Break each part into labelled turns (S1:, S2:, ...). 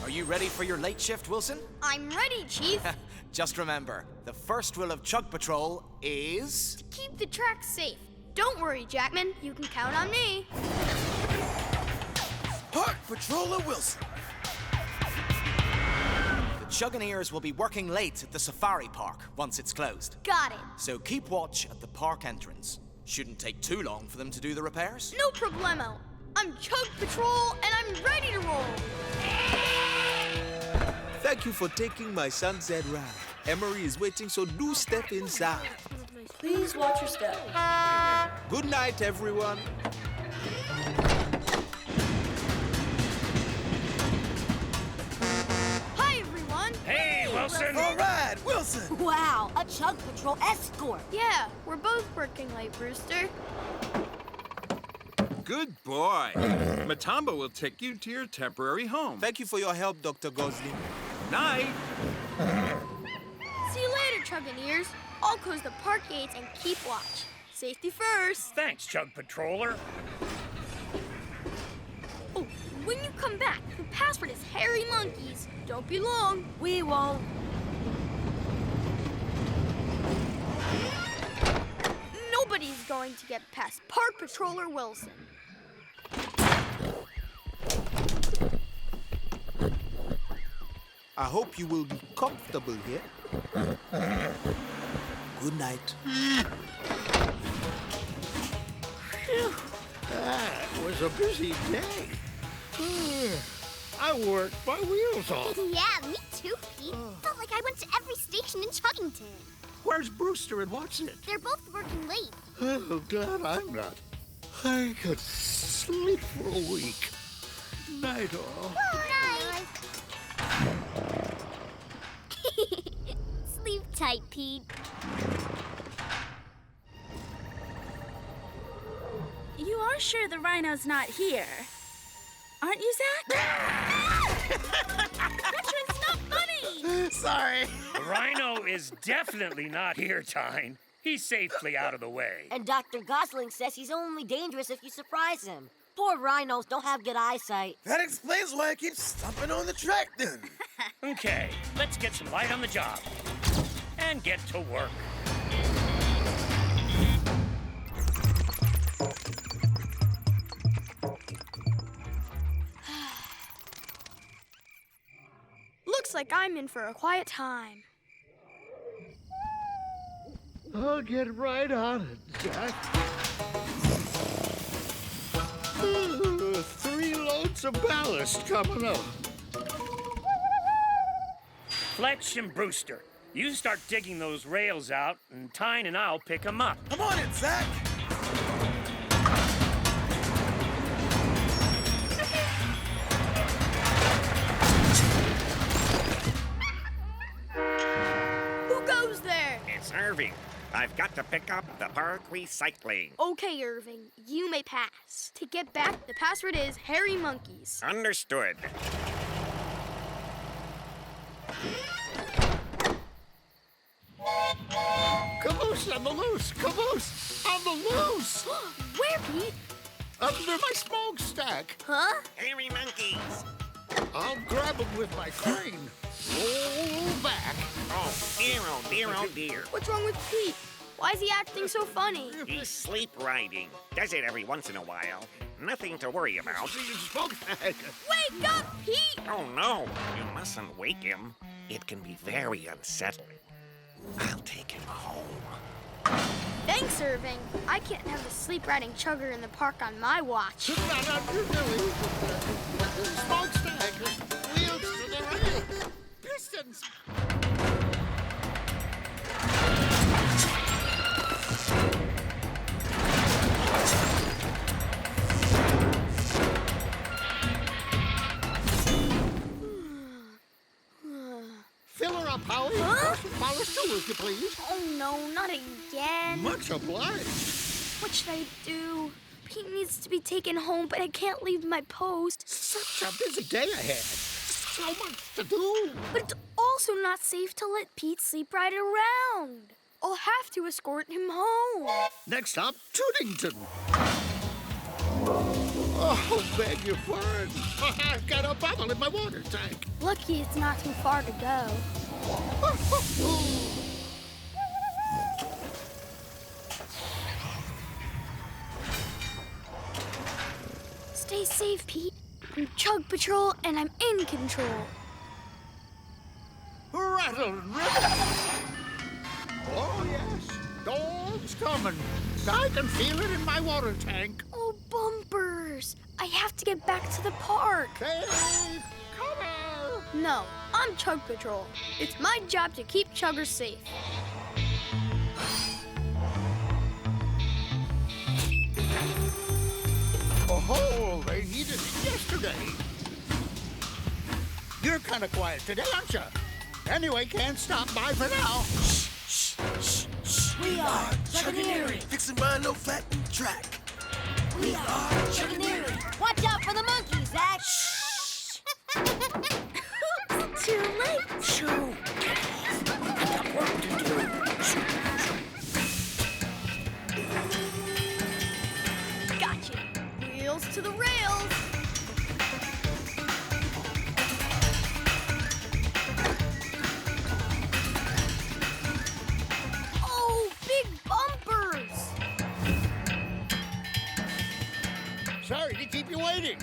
S1: Are you ready for your late shift, Wilson?
S2: I'm ready, Chief.
S1: Just remember, the first rule of Chug Patrol is...
S2: to keep the track safe. Don't worry, Jackman. You can count on me.
S3: Park Patroller Wilson.
S1: The Chuggineers will be working late at the safari park once it's closed.
S2: Got it.
S1: So keep watch at the park entrance. Shouldn't take too long for them to do the repairs.
S2: No problemo. I'm Chug Patrol, and I'm ready to roll.
S4: Thank you for taking my sunset ride. Emery is waiting, so do step inside.
S5: Please watch your step.
S4: Good night, everyone.
S2: Hi, everyone.
S6: Hey, Wilson!
S3: All right, Wilson.
S5: Wow, a Chug Patrol escort.
S2: Yeah, we're both working late, Brewster.
S7: Good boy. Matamba will take you to your temporary home.
S4: Thank you for your help, Dr. Gosling.
S7: Night.
S2: See you later, Chuggineers. I'll close the park gates and keep watch. Safety first.
S6: Thanks, Chug Patroller.
S2: Oh, when you come back, the password is Hairy Monkeys. Don't be long.
S5: We won't.
S2: Nobody's going to get past Park Patroller Wilson.
S4: I hope you will be comfortable here. Good night.
S8: That was a busy day. I worked my wheels off.
S9: Yeah, me too, Pete. Felt like I went to every station in Chuggington.
S8: Where's Brewster and what's it?
S9: They're both working late.
S8: Oh, glad I'm not. I could sleep for a week. Night all.
S9: Night. Sleep tight, Pete.
S5: You are sure the Rhino's not here, aren't you, Zach? That's not funny.
S3: Sorry.
S6: The Rhino is definitely not here, Tyne. He's safely out of the way.
S5: And Dr. Gosling says he's only dangerous if you surprise him. Poor rhinos don't have good eyesight.
S3: That explains why I keep stomping on the track then.
S6: Okay, let's get some light on the job. And get to work.
S2: Looks like I'm in for a quiet time.
S8: I'll get right on it, Jack. 3 loads of ballast coming up.
S6: Fletch and Brewster, you start digging those rails out, and Tyne and I'll pick them up.
S3: I'm on it, Zach.
S2: Who goes there?
S10: It's Irving. I've got to pick up the park recycling.
S2: Okay, Irving, you may pass. To get back, the password is Hairy Monkeys.
S10: Understood.
S8: Caboose on the loose! Caboose on the loose!
S2: Where, Pete?
S8: Under my smokestack.
S2: Huh?
S10: Hairy monkeys.
S8: I'll grab them with my crane. Roll back.
S10: Oh, dear, oh, dear, oh, dear.
S2: What's wrong with Pete? Why is he acting so funny?
S10: He's sleep riding. Does it every once in a while. Nothing to worry about.
S8: Smokestack.
S2: Wake up, Pete!
S10: Oh, no. You mustn't wake him. It can be very unsettling. I'll take him home.
S2: Thanks, Irving. I can't have the sleep-riding chugger in the park on my watch.
S8: Not on your belly. Smokestack. Wheels to the rail. Pistons. Fill her up, Howie.
S2: Huh?
S8: Polish too, if you please.
S2: Oh, no, not again.
S8: Much obliged.
S2: What should I do? Pete needs to be taken home, but I can't leave my post.
S8: Such a busy day ahead. So much to do.
S2: But it's also not safe to let Pete sleep right around. I'll have to escort him home.
S8: Next up, Chugginton. Oh, beg your pardon. I've got a bubble in my water tank.
S2: Lucky it's not too far to go. Stay safe, Pete. I'm Chug Patrol, and I'm in control.
S8: Rattle and ribbon. Oh, yes. Storm's coming. I can feel it in my water tank.
S2: Oh, bumpers. I have to get back to the park.
S8: Hey, cover!
S2: No, I'm Chug Patrol. It's my job to keep Chuggers safe.
S8: Oh, they needed it yesterday. You're kind of quiet today, aren't you? Anyway, can't stop by for now.
S3: We are Chugginton, fixing Rhino flattened track. We are Chugginton.
S9: Watch out for the monkeys, Zach.
S5: Too late.
S6: Shoo! I got work to do.
S2: Gotcha. Wheels to the rails. Oh, big bumpers.
S8: Sorry to keep you waiting.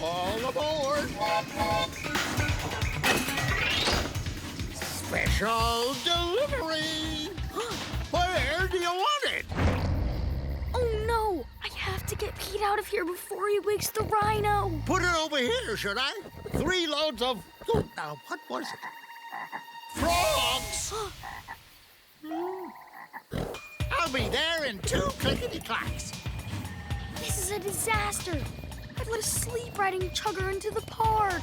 S8: All aboard. Special delivery. Where do you want it?
S2: Oh, no. I have to get Pete out of here before he wakes the Rhino.
S8: Put it over here, should I? 3 loads of... Oh, now, what was it? Frogs! I'll be there in 2 clickety-clacks.
S2: This is a disaster. I'd let a sleep riding chugger into the park.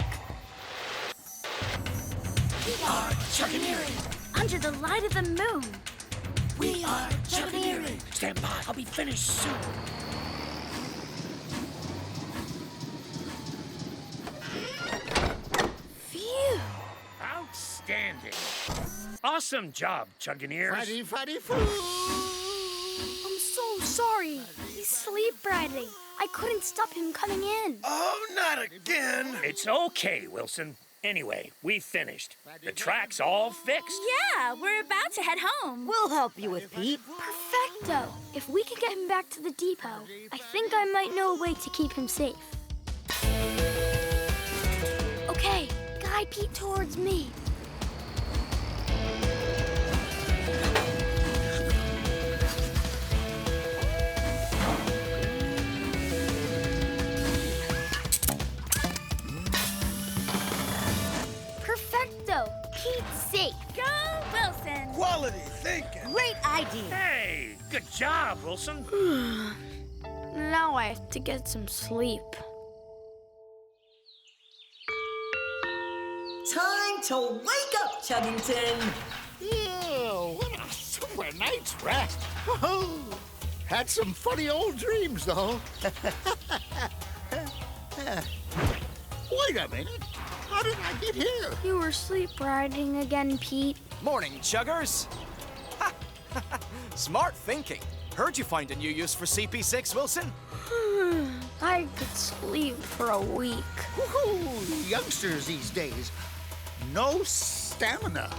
S3: We are Chugginton.
S5: Under the light of the moon.
S3: We are Chugginton.
S6: Stand by. I'll be finished soon.
S2: Phew.
S6: Outstanding. Awesome job, Chuggineers.
S8: Fatty, fatty, foo.
S2: I'm so sorry. He's sleep riding. I couldn't stop him coming in.
S3: Oh, not again.
S6: It's okay, Wilson. Anyway, we finished. The track's all fixed.
S5: Yeah, we're about to head home.
S9: We'll help you with Pete.
S2: Perfecto. If we can get him back to the depot, I think I might know a way to keep him safe. Okay, guide Pete towards me. Perfecto. Pete's safe.
S5: Go, Wilson.
S3: Quality thinking.
S9: Great idea.
S6: Hey, good job, Wilson.
S2: Now I have to get some sleep.
S11: Time to wake up, Chuggington.
S8: Yeah, what a super night's rest. Oh, had some funny old dreams, though. Wait a minute. How did I get here?
S2: You were sleep riding again, Pete.
S1: Morning, Chuggers. Smart thinking. Heard you find a new use for CP6, Wilson.
S2: I could sleep for a week.
S8: Woohoo! Youngsters these days, no stamina.